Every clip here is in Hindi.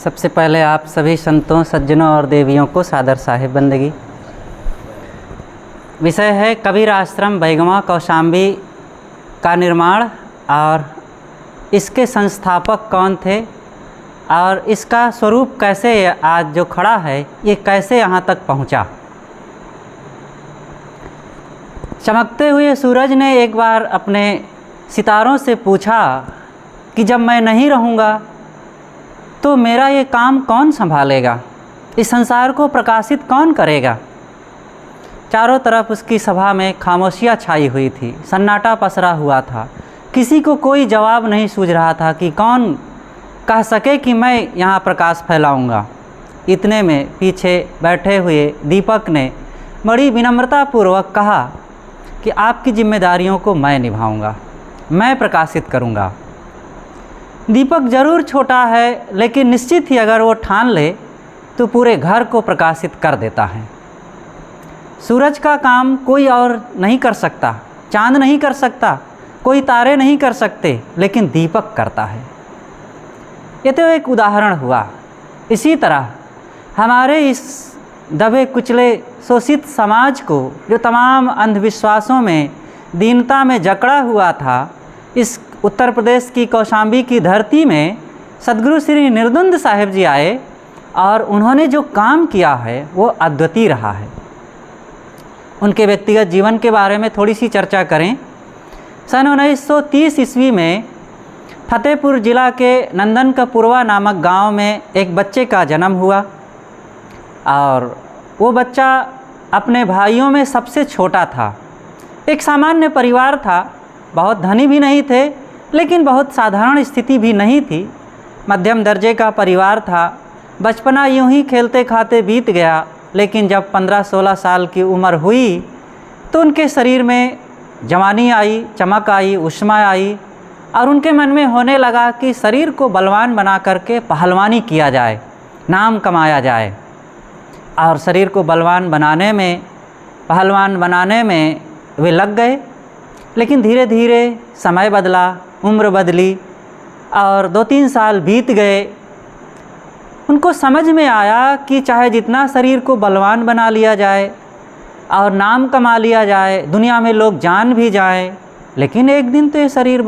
सबसे पहले आप सभी संतों, सज्जनों और देवियों को सादर साहिब बंदगी। विषय है कबीर आश्रम बैगवा कौशाम्बी का निर्माण और इसके संस्थापक कौन थे और इसका स्वरूप कैसे आज जो खड़ा है ये कैसे यहाँ तक पहुँचा। चमकते हुए सूरज ने एक बार अपने सितारों से पूछा कि जब मैं नहीं रहूँगा तो मेरा ये काम कौन संभालेगा, इस संसार को प्रकाशित कौन करेगा। चारों तरफ उसकी सभा में खामोशियाँ छाई हुई थी, सन्नाटा पसरा हुआ था। किसी को कोई जवाब नहीं सूझ रहा था कि कौन कह सके कि मैं यहाँ प्रकाश फैलाऊँगा। इतने में पीछे बैठे हुए दीपक ने बड़ी विनम्रतापूर्वक कहा कि आपकी जिम्मेदारियों को मैं निभाऊँगा, मैं प्रकाशित करूँगा। दीपक जरूर छोटा है, लेकिन निश्चित ही अगर वो ठान ले तो पूरे घर को प्रकाशित कर देता है। सूरज का काम कोई और नहीं कर सकता, चांद नहीं कर सकता, कोई तारे नहीं कर सकते, लेकिन दीपक करता है। ये तो एक उदाहरण हुआ। इसी तरह हमारे इस दबे कुचले शोषित समाज को, जो तमाम अंधविश्वासों में, दीनता में जकड़ा हुआ था, इस उत्तर प्रदेश की कौशाम्बी की धरती में सद्गुरु श्री निर्दुंद साहिब जी आए और उन्होंने जो काम किया है वो अद्वितीय रहा है। उनके व्यक्तिगत जीवन के बारे में थोड़ी सी चर्चा करें। सन 1930 ईस्वी में फतेहपुर जिला के नंदनकपुरवा नामक गांव में एक बच्चे का जन्म हुआ और वो बच्चा अपने भाइयों में सबसे छोटा था। एक सामान्य परिवार था, बहुत धनी भी नहीं थे लेकिन बहुत साधारण स्थिति भी नहीं थी, मध्यम दर्जे का परिवार था। बचपना यूं ही खेलते खाते बीत गया, लेकिन जब 15-16 साल की उम्र हुई तो उनके शरीर में जवानी आई, चमक आई, ऊष्मा आई और उनके मन में होने लगा कि शरीर को बलवान बना करके पहलवानी किया जाए, नाम कमाया जाए। और शरीर को बलवान बनाने में, पहलवान बनाने में वे लग गए। लेकिन धीरे धीरे समय बदला, उम्र बदली और 2-3 साल बीत गए। उनको समझ में आया कि चाहे जितना शरीर को बलवान बना लिया जाए और नाम कमा लिया जाए, दुनिया में लोग जान भी जाएं, लेकिन एक दिन तो ये शरीर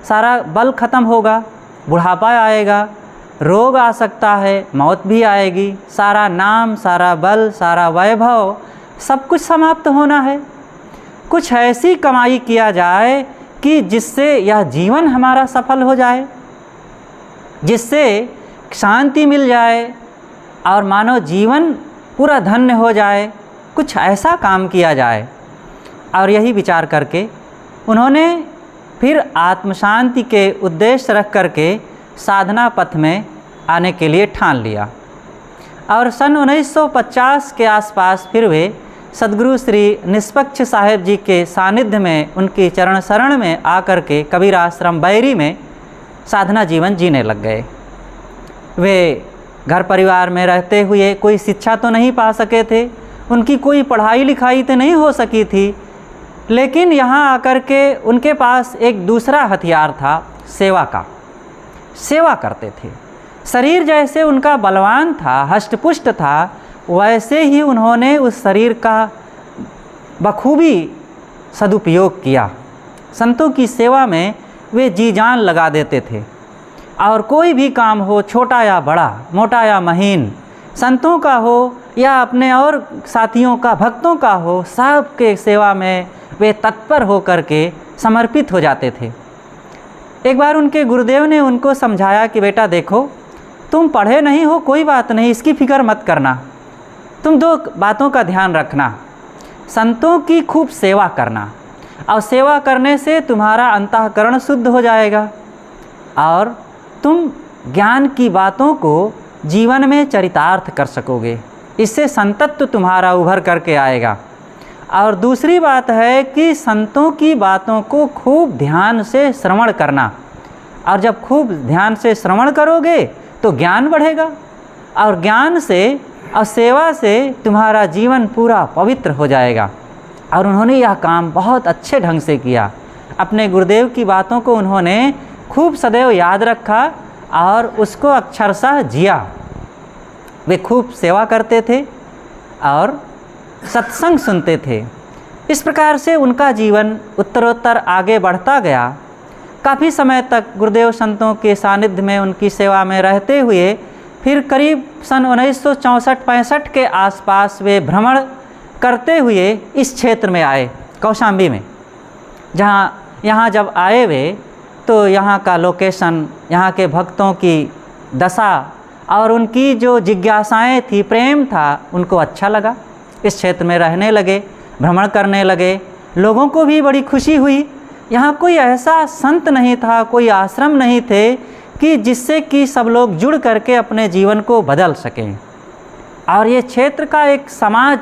सारा बल ख़त्म होगा, बुढ़ापा आएगा, रोग आ सकता है, मौत भी आएगी, सारा नाम, सारा बल, सारा वैभव, सब कुछ समाप्त होना है। कुछ ऐसी कमाई किया जाए कि जिससे यह जीवन हमारा सफल हो जाए, जिससे शांति मिल जाए और मानव जीवन पूरा धन्य हो जाए। कुछ ऐसा काम किया जाए। और यही विचार करके उन्होंने फिर आत्म शांति के उद्देश्य रख करके साधना पथ में आने के लिए ठान लिया। और सन 1950 के आसपास फिर वे सद्गुरु श्री निष्पक्ष साहिब जी के सानिध्य में, उनकी चरण शरण में आकर के कबीर आश्रम बैरी में साधना जीवन जीने लग गए। वे घर परिवार में रहते हुए कोई शिक्षा तो नहीं पा सके थे, उनकी कोई पढ़ाई लिखाई तो नहीं हो सकी थी, लेकिन यहाँ आकर के उनके पास एक दूसरा हथियार था, सेवा का। सेवा करते थे। शरीर जैसे उनका बलवान था, हष्टपुष्ट था, वैसे ही उन्होंने उस शरीर का बखूबी सदुपयोग किया। संतों की सेवा में वे जी जान लगा देते थे और कोई भी काम हो, छोटा या बड़ा, मोटा या महीन, संतों का हो या अपने और साथियों का, भक्तों का हो, सब के सेवा में वे तत्पर हो करके समर्पित हो जाते थे। एक बार उनके गुरुदेव ने उनको समझाया कि बेटा देखो, तुम पढ़े नहीं हो, कोई बात नहीं, इसकी फ़िक्र मत करना, तुम 2 बातों का ध्यान रखना, संतों की खूब सेवा करना और सेवा करने से तुम्हारा अंतःकरण शुद्ध हो जाएगा और तुम ज्ञान की बातों को जीवन में चरितार्थ कर सकोगे, इससे संतत्व तुम्हारा उभर करके आएगा। और दूसरी बात है कि संतों की बातों को खूब ध्यान से श्रवण करना, और जब खूब ध्यान से श्रवण करोगे तो ज्ञान बढ़ेगा और ज्ञान से और सेवा से तुम्हारा जीवन पूरा पवित्र हो जाएगा। और उन्होंने यह काम बहुत अच्छे ढंग से किया। अपने गुरुदेव की बातों को उन्होंने खूब सदैव याद रखा और उसको अक्षरशः जिया। वे खूब सेवा करते थे और सत्संग सुनते थे। इस प्रकार से उनका जीवन उत्तरोत्तर आगे बढ़ता गया। काफ़ी समय तक गुरुदेव संतों के सानिध्य में उनकी सेवा में रहते हुए फिर करीब सन 1964-65 के आसपास वे भ्रमण करते हुए इस क्षेत्र में आए, कौशाम्बी में। यहाँ जब आए वे तो यहाँ का लोकेशन, यहाँ के भक्तों की दशा और उनकी जो जिज्ञासाएं थी, प्रेम था, उनको अच्छा लगा। इस क्षेत्र में रहने लगे, भ्रमण करने लगे। लोगों को भी बड़ी खुशी हुई। यहाँ कोई ऐसा संत नहीं था, कोई आश्रम नहीं थे कि जिससे कि सब लोग जुड़ करके अपने जीवन को बदल सकें। और ये क्षेत्र का एक समाज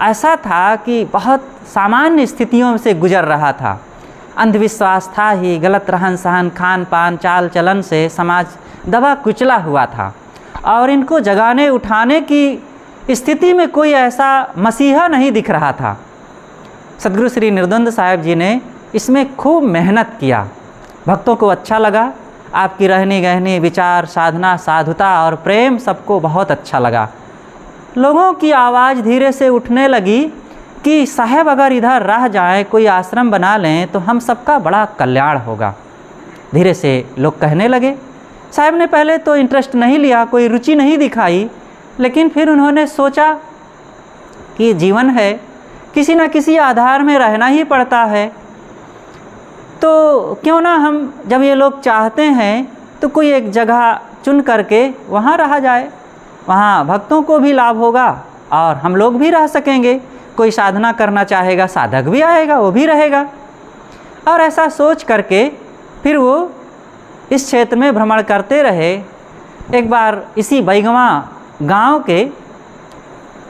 ऐसा था कि बहुत सामान्य स्थितियों से गुजर रहा था। अंधविश्वास था ही, गलत रहन सहन, खान पान, चाल चलन से समाज दबा कुचला हुआ था। और इनको जगाने उठाने की स्थिति में कोई ऐसा मसीहा नहीं दिख रहा था। सद्गुरु श्री निर्द्वंद साहिब जी ने इसमें खूब मेहनत किया। भक्तों को अच्छा लगा। आपकी रहनी गहनी, विचार, साधना, साधुता और प्रेम सबको बहुत अच्छा लगा। लोगों की आवाज़ धीरे से उठने लगी कि साहब अगर इधर रह जाए, कोई आश्रम बना लें तो हम सबका बड़ा कल्याण होगा। धीरे से लोग कहने लगे। साहब ने पहले तो इंटरेस्ट नहीं लिया, कोई रुचि नहीं दिखाई, लेकिन फिर उन्होंने सोचा कि जीवन है, किसी न किसी आधार में रहना ही पड़ता है, तो क्यों ना हम, जब ये लोग चाहते हैं तो कोई एक जगह चुन करके वहाँ रहा जाए। वहाँ भक्तों को भी लाभ होगा और हम लोग भी रह सकेंगे। कोई साधना करना चाहेगा, साधक भी आएगा, वो भी रहेगा। और ऐसा सोच करके फिर वो इस क्षेत्र में भ्रमण करते रहे। एक बार इसी बैगवा गांव के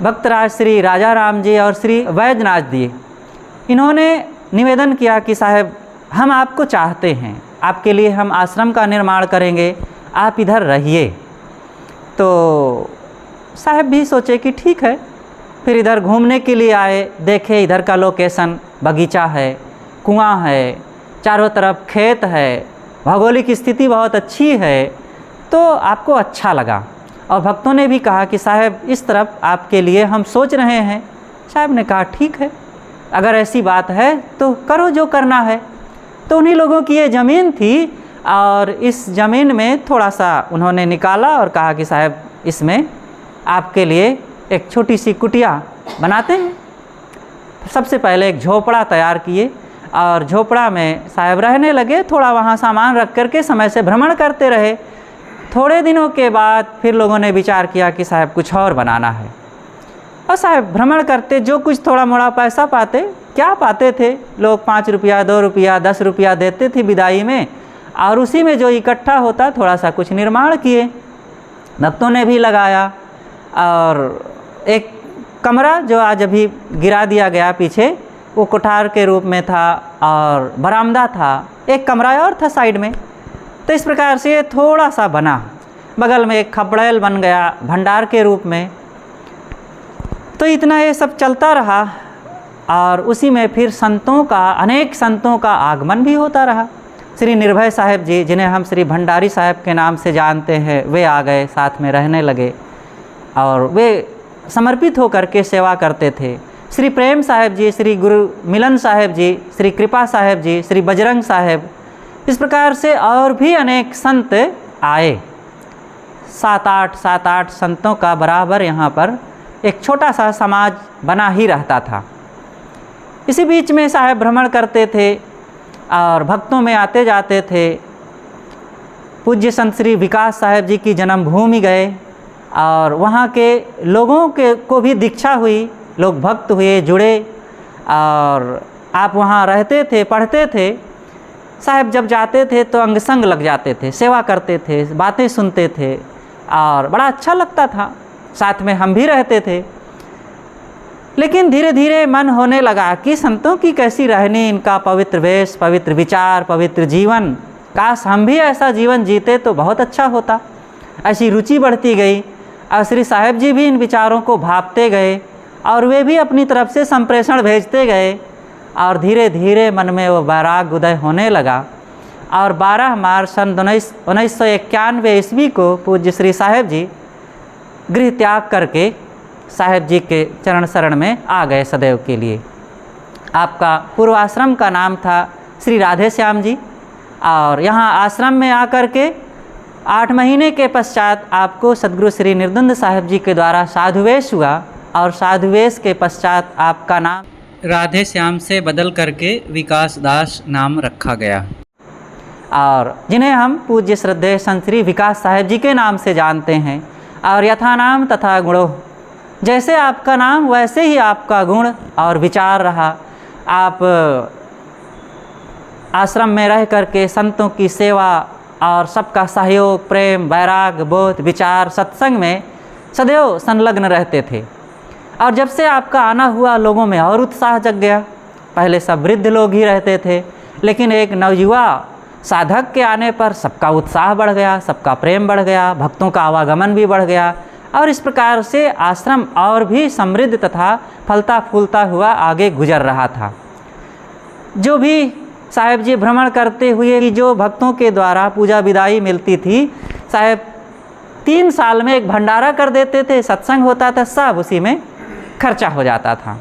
भक्तराज श्री राजा राम जी और श्री वैद्यनाथ जी, इन्होंने निवेदन किया कि साहब हम आपको चाहते हैं, आपके लिए हम आश्रम का निर्माण करेंगे, आप इधर रहिए। तो साहब भी सोचे कि ठीक है। फिर इधर घूमने के लिए आए, देखे इधर का लोकेशन, बगीचा है, कुआं है, चारों तरफ खेत है, भौगोलिक स्थिति बहुत अच्छी है, तो आपको अच्छा लगा। और भक्तों ने भी कहा कि साहब इस तरफ आपके लिए हम सोच रहे हैं। साहब ने कहा ठीक है, अगर ऐसी बात है तो करो जो करना है। तो उन्हीं लोगों की ये ज़मीन थी और इस ज़मीन में थोड़ा सा उन्होंने निकाला और कहा कि साहब इसमें आपके लिए एक छोटी सी कुटिया बनाते हैं। सबसे पहले एक झोपड़ा तैयार किए और झोपड़ा में साहब रहने लगे। थोड़ा वहाँ सामान रख करके समय से भ्रमण करते रहे। थोड़े दिनों के बाद फिर लोगों ने विचार किया कि साहब कुछ और बनाना है। और साहब भ्रमण करते, जो कुछ थोड़ा मोड़ा पैसा पाते, क्या पाते थे लोग, 5 रुपया, 2 रुपया, 10 रुपया देते थे विदाई में, और उसी में जो इकट्ठा होता थोड़ा सा कुछ निर्माण किए। भक्तों ने भी लगाया और एक कमरा जो आज अभी गिरा दिया गया पीछे, वो कोठार के रूप में था और बरामदा था, एक कमरा और था साइड में। तो इस प्रकार से ये थोड़ा सा बना। बगल में एक खपड़ेल बन गया भंडार के रूप में। तो इतना ये सब चलता रहा और उसी में फिर संतों का, अनेक संतों का आगमन भी होता रहा। श्री निर्भय साहब जी, जिन्हें हम श्री भंडारी साहब के नाम से जानते हैं, वे आ गए, साथ में रहने लगे और वे समर्पित होकर के सेवा करते थे। श्री प्रेम साहब जी, श्री गुरु मिलन साहब जी, श्री कृपा साहब जी, श्री बजरंग साहब, इस प्रकार से और भी अनेक संत आए। 7-8 संतों का बराबर यहाँ पर एक छोटा सा समाज बना ही रहता था। इसी बीच में साहब भ्रमण करते थे और भक्तों में आते जाते थे। पूज्य संत श्री विकास साहब जी की जन्मभूमि गए और वहाँ के लोगों के को भी दीक्षा हुई, लोग भक्त हुए, जुड़े और आप वहाँ रहते थे, पढ़ते थे। साहब जब जाते थे तो अंग संग लग जाते थे, सेवा करते थे, बातें सुनते थे और बड़ा अच्छा लगता था। साथ में हम भी रहते थे। लेकिन धीरे धीरे मन होने लगा कि संतों की कैसी रहनी, इनका पवित्र वेश, पवित्र विचार, पवित्र जीवन, काश हम भी ऐसा जीवन जीते तो बहुत अच्छा होता। ऐसी रुचि बढ़ती गई और श्री साहब जी भी इन विचारों को भांपते गए और वे भी अपनी तरफ से संप्रेषण भेजते गए और धीरे धीरे मन में वो वैराग उदय होने लगा। और 12 मार्च सन 1991 ईस्वी को पूज्य श्री साहेब जी गृह त्याग करके साहेब जी के चरण शरण में आ गए सदैव के लिए। आपका पूर्व आश्रम का नाम था श्री राधे श्याम जी, और यहाँ आश्रम में आकर के 8 महीने के पश्चात आपको सद्गुरु श्री निर्द्वंद साहेब जी के द्वारा साधुवेश हुआ, और साधुवेश के पश्चात आपका नाम राधे श्याम से बदल करके विकास दास नाम रखा गया, और जिन्हें हम पूज्य श्रद्धेय संत श्री विकास साहेब जी के नाम से जानते हैं। और यथा नाम तथा गुणों, जैसे आपका नाम वैसे ही आपका गुण और विचार रहा। आप आश्रम में रह करके संतों की सेवा और सबका सहयोग, प्रेम, वैराग, बोध, विचार, सत्संग में सदैव संलग्न रहते थे। और जब से आपका आना हुआ, लोगों में और उत्साह जग गया। पहले सब वृद्ध लोग ही रहते थे, लेकिन एक नवयुवा साधक के आने पर सबका उत्साह बढ़ गया, सबका प्रेम बढ़ गया, भक्तों का आवागमन भी बढ़ गया, और इस प्रकार से आश्रम और भी समृद्ध तथा फलता फूलता हुआ आगे गुजर रहा था। जो भी साहेब जी भ्रमण करते हुए कि जो भक्तों के द्वारा पूजा विदाई मिलती थी, साहेब 3 साल में एक भंडारा कर देते थे, सत्संग होता था, सब उसी में खर्चा हो जाता था।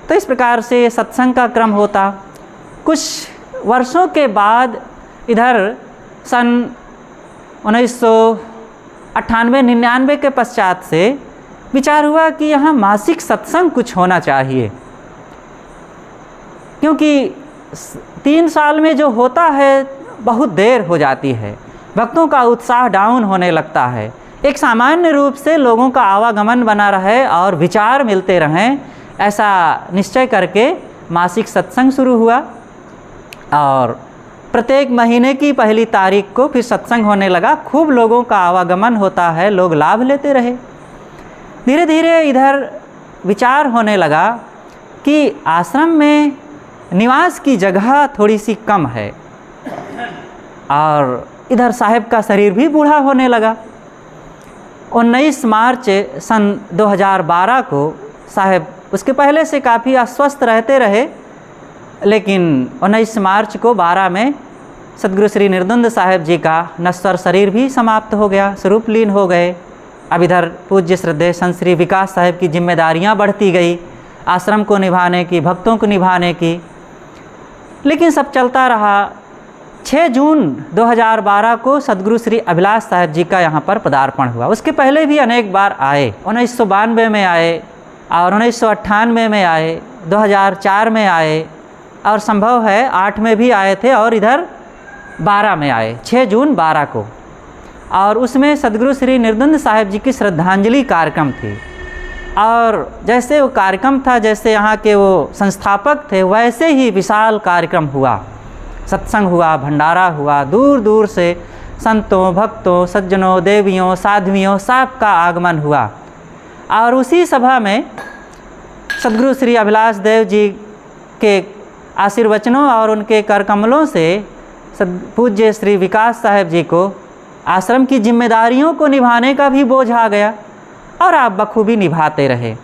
तो इस प्रकार से सत्संग का क्रम होता। कुछ वर्षों के बाद इधर सन 1998-99 के पश्चात से विचार हुआ कि यहाँ मासिक सत्संग कुछ होना चाहिए, क्योंकि 3 साल में जो होता है बहुत देर हो जाती है, भक्तों का उत्साह डाउन होने लगता है। एक सामान्य रूप से लोगों का आवागमन बना रहे और विचार मिलते रहें, ऐसा निश्चय करके मासिक सत्संग शुरू हुआ, और प्रत्येक महीने की पहली तारीख को फिर सत्संग होने लगा। खूब लोगों का आवागमन होता है, लोग लाभ लेते रहे। धीरे धीरे इधर विचार होने लगा कि आश्रम में निवास की जगह थोड़ी सी कम है, और इधर साहेब का शरीर भी बूढ़ा होने लगा। 19 मार्च सन 2012 को साहेब उसके पहले से काफ़ी अस्वस्थ रहते रहे, लेकिन 19 मार्च को 12 में सद्गुरु श्री निर्द्वंद साहेब जी का नश्वर शरीर भी समाप्त हो गया, स्वरूप लीन हो गए। अब इधर पूज्य श्रद्धेय संत श्री विकास साहेब की जिम्मेदारियां बढ़ती गई, आश्रम को निभाने की, भक्तों को निभाने की, लेकिन सब चलता रहा। 6 जून 2012 को सद्गुरु श्री अभिलाष साहेब जी का यहाँ पर पदार्पण हुआ। उसके पहले भी अनेक बार आए, 1992 में आए, और 1998 में आए, 2004 में आए, और संभव है 8 में भी आए थे, और इधर 12 में आए, 6 जून 12 को। और उसमें सद्गुरु श्री निर्द्वंद साहेब जी की श्रद्धांजलि कार्यक्रम थी, और जैसे वो कार्यक्रम था, जैसे यहाँ के वो संस्थापक थे, वैसे ही विशाल कार्यक्रम हुआ। सत्संग हुआ, भंडारा हुआ, दूर दूर से संतों, भक्तों, सज्जनों, देवियों, साध्वियों सब का आगमन हुआ। और उसी सभा में सद्गुरु श्री अभिलाष देव जी के आशीर्वचनों और उनके कर कमलों से पूज्य श्री विकास साहेब जी को आश्रम की जिम्मेदारियों को निभाने का भी बोझ आ गया, और आप बखूबी निभाते रहे।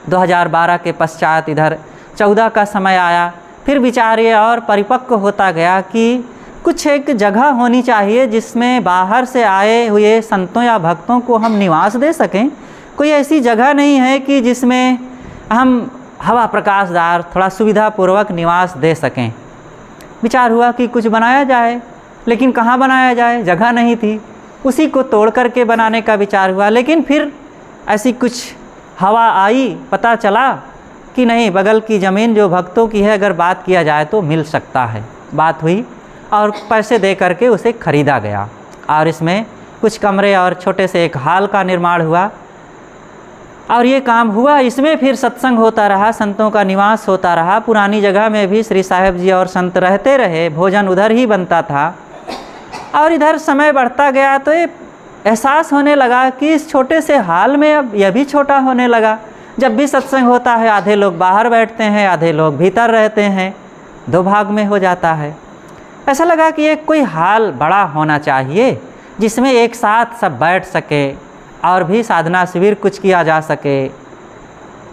2012 के पश्चात इधर 14 का समय आया। फिर विचार ये और परिपक्व होता गया कि कुछ एक जगह होनी चाहिए जिसमें बाहर से आए हुए संतों या भक्तों को हम निवास दे सकें। कोई ऐसी जगह नहीं है कि जिसमें हम हवा प्रकाशदार थोड़ा सुविधापूर्वक निवास दे सकें। विचार हुआ कि कुछ बनाया जाए, लेकिन कहाँ बनाया जाए, जगह नहीं थी। उसी को तोड़ करके बनाने का विचार हुआ, लेकिन फिर ऐसी कुछ हवा आई, पता चला कि नहीं, बगल की ज़मीन जो भक्तों की है, अगर बात किया जाए तो मिल सकता है। बात हुई और पैसे दे करके उसे ख़रीदा गया, और इसमें कुछ कमरे और छोटे से एक हॉल का निर्माण हुआ, और ये काम हुआ। इसमें फिर सत्संग होता रहा, संतों का निवास होता रहा। पुरानी जगह में भी श्री साहेब जी और संत रहते रहे, भोजन उधर ही बनता था। और इधर समय बढ़ता गया तो ये एहसास होने लगा कि इस छोटे से हाल में अब यह भी छोटा होने लगा। जब भी सत्संग होता है, आधे लोग बाहर बैठते हैं, आधे लोग भीतर रहते हैं, 2 भाग में हो जाता है। ऐसा लगा कि एक कोई हाल बड़ा होना चाहिए जिसमें एक साथ सब बैठ सके और भी साधना शिविर कुछ किया जा सके।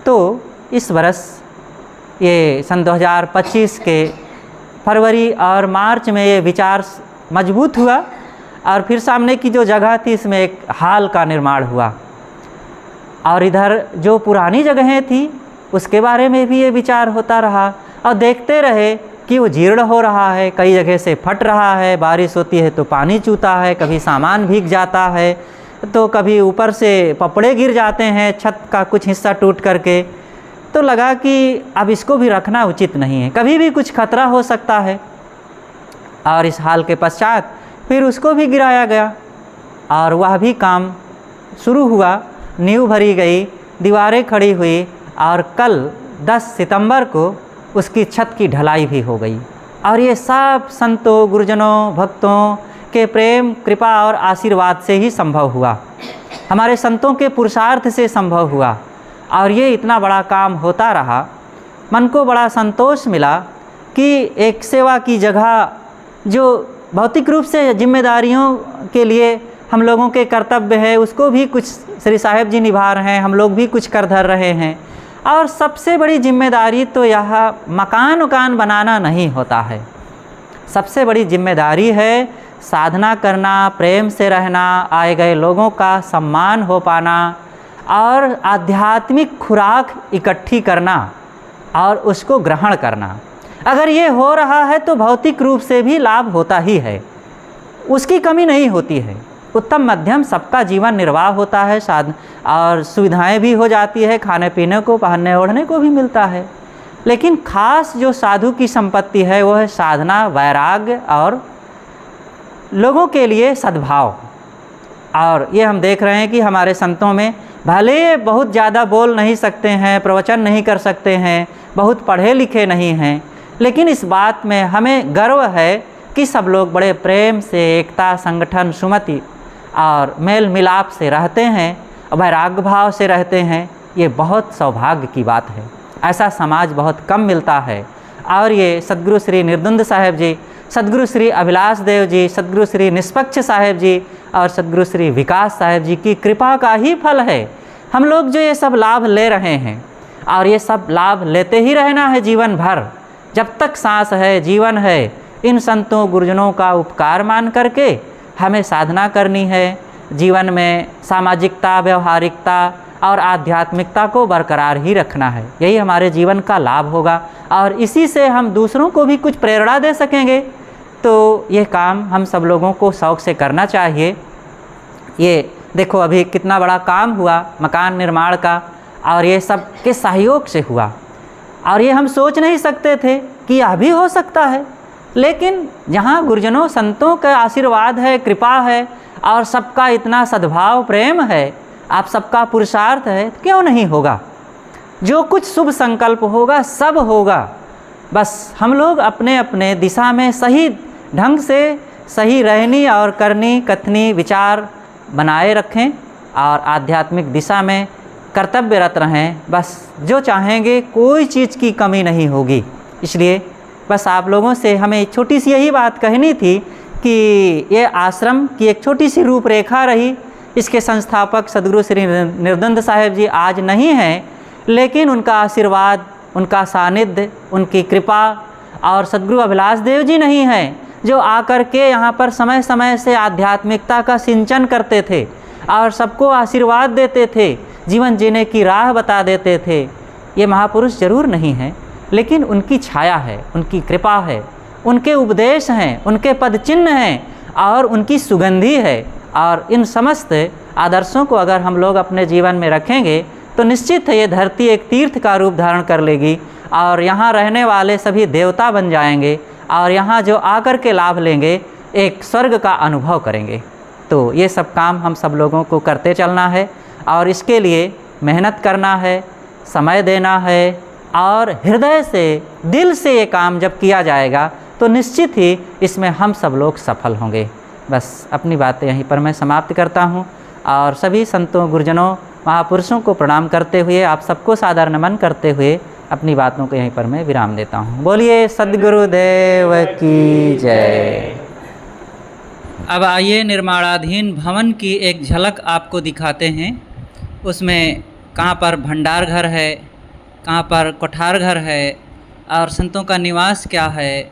तो इस वर्ष ये सन 2025 के फरवरी और मार्च में ये विचार मजबूत हुआ और फिर सामने की जो जगह थी इसमें एक हाल का निर्माण हुआ। और इधर जो पुरानी जगहें थी उसके बारे में भी ये विचार होता रहा और देखते रहे कि वो जीर्ण हो रहा है, कई जगह से फट रहा है, बारिश होती है तो पानी चूता है, कभी सामान भीग जाता है, तो कभी ऊपर से पपड़े गिर जाते हैं, छत का कुछ हिस्सा टूट करके। तो लगा कि अब इसको भी रखना उचित नहीं है, कभी भी कुछ खतरा हो सकता है। और इस हाल के पश्चात फिर उसको भी गिराया गया और वह भी काम शुरू हुआ, नींव भरी गई, दीवारें खड़ी हुई और कल 10 सितंबर को उसकी छत की ढलाई भी हो गई। और ये सब संतों, गुरुजनों, भक्तों के प्रेम, कृपा और आशीर्वाद से ही संभव हुआ, हमारे संतों के पुरुषार्थ से संभव हुआ। और ये इतना बड़ा काम होता रहा। मन को बड़ा संतोष मिला कि एक सेवा की जगह जो भौतिक रूप से जिम्मेदारियों के लिए हम लोगों के कर्तव्य है, उसको भी कुछ श्री साहेब जी निभा रहे हैं, हम लोग भी कुछ कर धर रहे हैं। और सबसे बड़ी जिम्मेदारी तो यह मकान बनाना नहीं होता है, सबसे बड़ी जिम्मेदारी है साधना करना, प्रेम से रहना, आए गए लोगों का सम्मान हो पाना और आध्यात्मिक खुराक इकट्ठी करना और उसको ग्रहण करना। अगर ये हो रहा है तो भौतिक रूप से भी लाभ होता ही है, उसकी कमी नहीं होती है। उत्तम मध्यम सबका जीवन निर्वाह होता है, साधन और सुविधाएं भी हो जाती है, खाने पीने को, पहनने ओढ़ने को भी मिलता है। लेकिन खास जो साधु की संपत्ति है वो है साधना, वैराग्य और लोगों के लिए सद्भाव। और ये हम देख रहे हैं कि हमारे संतों में भले बहुत ज़्यादा बोल नहीं सकते हैं, प्रवचन नहीं कर सकते हैं, बहुत पढ़े लिखे नहीं हैं, लेकिन इस बात में हमें गर्व है कि सब लोग बड़े प्रेम से, एकता, संगठन, सुमति और मेल मिलाप से रहते हैं, वैराग्य भाव से रहते हैं। ये बहुत सौभाग्य की बात है, ऐसा समाज बहुत कम मिलता है। और ये सद्गुरु श्री निर्दुंद साहेब जी, सद्गुरु श्री अभिलाष देव जी, सद्गुरु श्री निष्पक्ष साहेब जी और सद्गुरु श्री विकास साहेब जी की कृपा का ही फल है। हम लोग जो ये सब लाभ ले रहे हैं और ये सब लाभ लेते ही रहना है जीवन भर, जब तक सांस है, जीवन है। इन संतों, गुरुजनों का उपकार मान करके हमें साधना करनी है, जीवन में सामाजिकता, व्यवहारिकता और आध्यात्मिकता को बरकरार ही रखना है। यही हमारे जीवन का लाभ होगा और इसी से हम दूसरों को भी कुछ प्रेरणा दे सकेंगे। तो ये काम हम सब लोगों को शौक़ से करना चाहिए। ये देखो अभी कितना बड़ा काम हुआ मकान निर्माण का, और ये सब के सहयोग से हुआ। और ये हम सोच नहीं सकते थे कि यह भी हो सकता है, लेकिन जहाँ गुरुजनों, संतों का आशीर्वाद है, कृपा है और सबका इतना सद्भाव, प्रेम है, आप सबका पुरुषार्थ है, तो क्यों नहीं होगा। जो कुछ शुभ संकल्प होगा सब होगा। बस हम लोग अपने अपने दिशा में सही ढंग से सही रहनी और करनी, कथनी, विचार बनाए रखें और आध्यात्मिक दिशा में कर्तव्यरत रहें। बस जो चाहेंगे कोई चीज़ की कमी नहीं होगी। इसलिए बस आप लोगों से हमें छोटी सी यही बात कहनी थी कि ये आश्रम की एक छोटी सी रूपरेखा रही। इसके संस्थापक सद्गुरु श्री निर्दुंद साहेब जी आज नहीं हैं, लेकिन उनका आशीर्वाद, उनका सानिध्य, उनकी कृपा और सद्गुरु अभिलाष देव जी नहीं हैं जो आकर के यहाँ पर समय समय से आध्यात्मिकता का सिंचन करते थे और सबको आशीर्वाद देते थे, जीवन जीने की राह बता देते थे। ये महापुरुष जरूर नहीं हैं, लेकिन उनकी छाया है, उनकी कृपा है, उनके उपदेश हैं, उनके पद चिन्ह हैं और उनकी सुगंधी है। और इन समस्त आदर्शों को अगर हम लोग अपने जीवन में रखेंगे तो निश्चित है ये धरती एक तीर्थ का रूप धारण कर लेगी और यहाँ रहने वाले सभी देवता बन जाएंगे और यहाँ जो आकर के लाभ लेंगे एक स्वर्ग का अनुभव करेंगे। तो ये सब काम हम सब लोगों को करते चलना है और इसके लिए मेहनत करना है, समय देना है और हृदय से, दिल से ये काम जब किया जाएगा तो निश्चित ही इसमें हम सब लोग सफल होंगे। बस अपनी बातें यहीं पर मैं समाप्त करता हूँ और सभी संतों, गुरुजनों, महापुरुषों को प्रणाम करते हुए, आप सबको सादर नमन करते हुए अपनी बातों को यहीं पर मैं विराम देता हूँ। बोलिए सद्गुरुदेव की जय। अब आइए निर्माणाधीन भवन की एक झलक आपको दिखाते हैं। उसमें कहाँ पर भंडार घर है, कहाँ पर कोठार घर है और संतों का निवास क्या है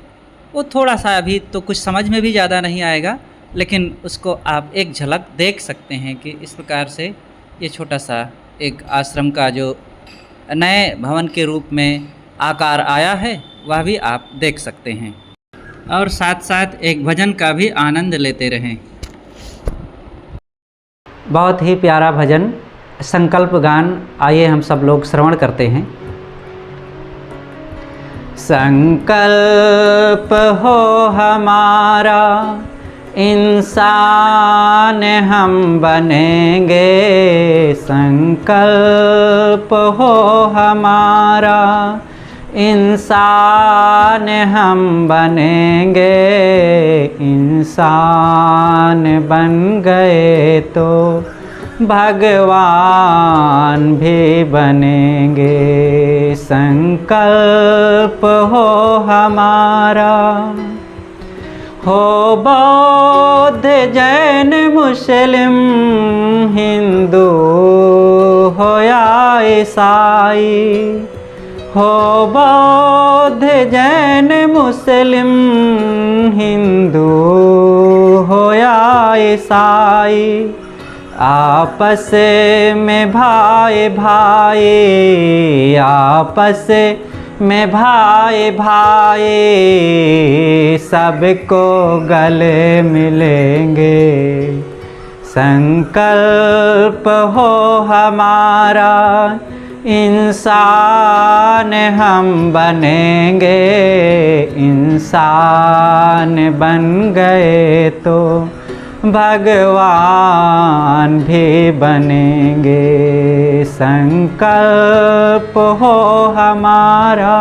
वो थोड़ा सा अभी तो कुछ समझ में भी ज़्यादा नहीं आएगा, लेकिन उसको आप एक झलक देख सकते हैं कि इस प्रकार से ये छोटा सा एक आश्रम का जो नए भवन के रूप में आकार आया है वह भी आप देख सकते हैं, और साथ साथ एक भजन का भी आनंद लेते रहें। बहुत ही प्यारा भजन संकल्प गान, आइए हम सब लोग श्रवण करते हैं। संकल्प हो हमारा इंसान हम बनेंगे, संकल्प हो हमारा इंसान हम बनेंगे, इंसान बन गए तो भगवान भी बनेंगे। संकल्प हो हमारा, हो बौद्ध जैन मुस्लिम हिंदू हो या ईसाई, हो बौद्ध जैन मुस्लिम हिंदू हो या ईसाई, आपस में भाई भाई, आपस में भाई भाई, सबको गले मिलेंगे। संकल्प हो हमारा इंसान हम बनेंगे, इंसान बन गए तो भगवान भी बनेंगे। संकल्प हो हमारा,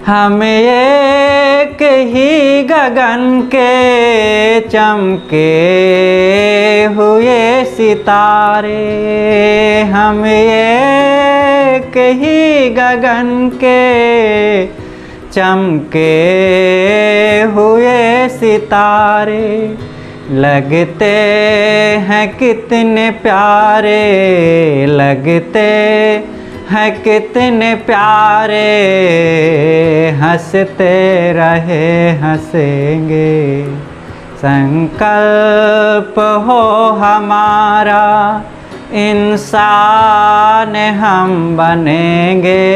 हम एक ही गगन के चमके हुए सितारे, हम एक ही गगन के चमके हुए सितारे, लगते हैं कितने प्यारे, लगते हैं कितने प्यारे, हंसते रहे हंसेंगे। संकल्प हो हमारा इंसान हम बनेंगे,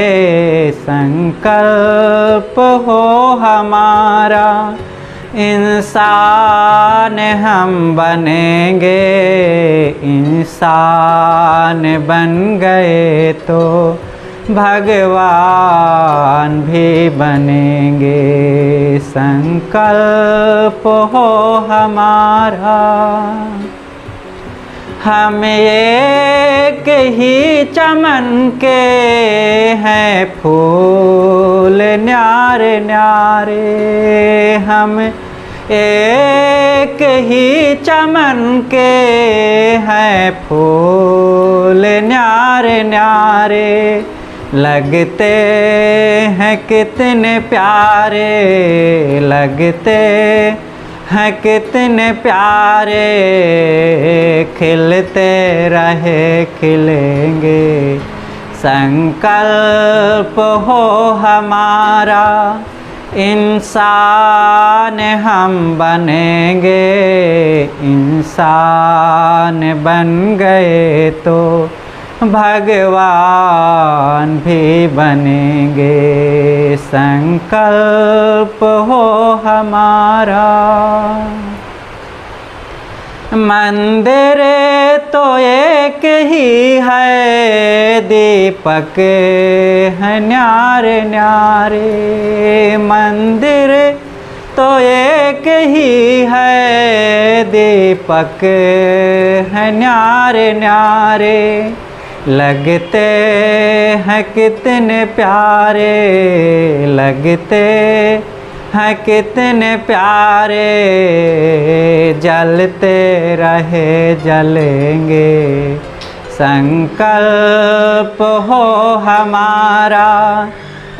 संकल्प हो हमारा इंसान हम बनेंगे, इंसान बन गए तो भगवान भी बनेंगे। संकल्प हो हमारा, हम एक ही चमन के हैं फूल न्यारे न्यारे, हम एक ही चमन के हैं फूल न्यारे न्यारे, लगते हैं कितने प्यारे, लगते हैं कितने प्यारे, खिलते रहे खिलेंगे। संकल्प हो हमारा इंसान हम बनेंगे, इंसान बन गए तो भगवान भी बनेंगे। संकल्प हो हमारा, मंदिर तो एक ही है, दीपक है न्यारे न्यारे, मंदिर तो एक ही है, दीपक है न्यारे न्यारे, लगते हैं कितने प्यारे, लगते हैं कितने प्यारे, जलते रहे जलेंगे। संकल्प हो हमारा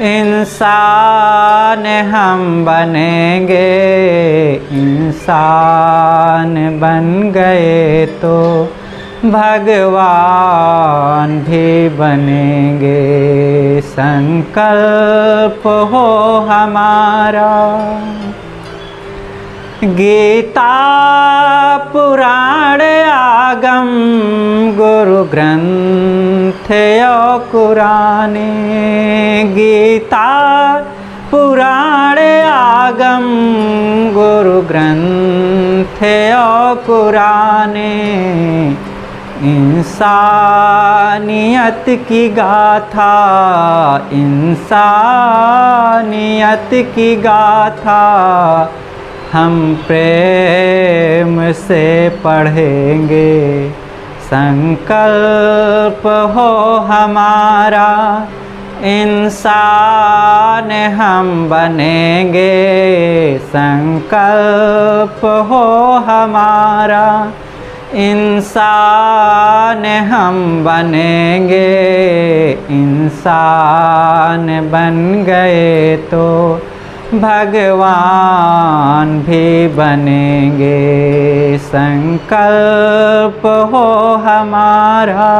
इंसान हम बनेंगे, इंसान बन गए तो भगवान भी बनेंगे, संकल्प हो हमारा। गीता पुराण आगम गुरु ग्रंथ और कुराने, गीता पुराण आगम गुरु ग्रंथ और कुराने, इंसानियत की गाथा, इंसानियत की गाथा हम प्रेम से पढ़ेंगे, संकल्प हो हमारा। इंसान हम बनेंगे, संकल्प हो हमारा। इंसान हम बनेंगे, इंसान बन गए तो भगवान भी बनेंगे, संकल्प हो हमारा।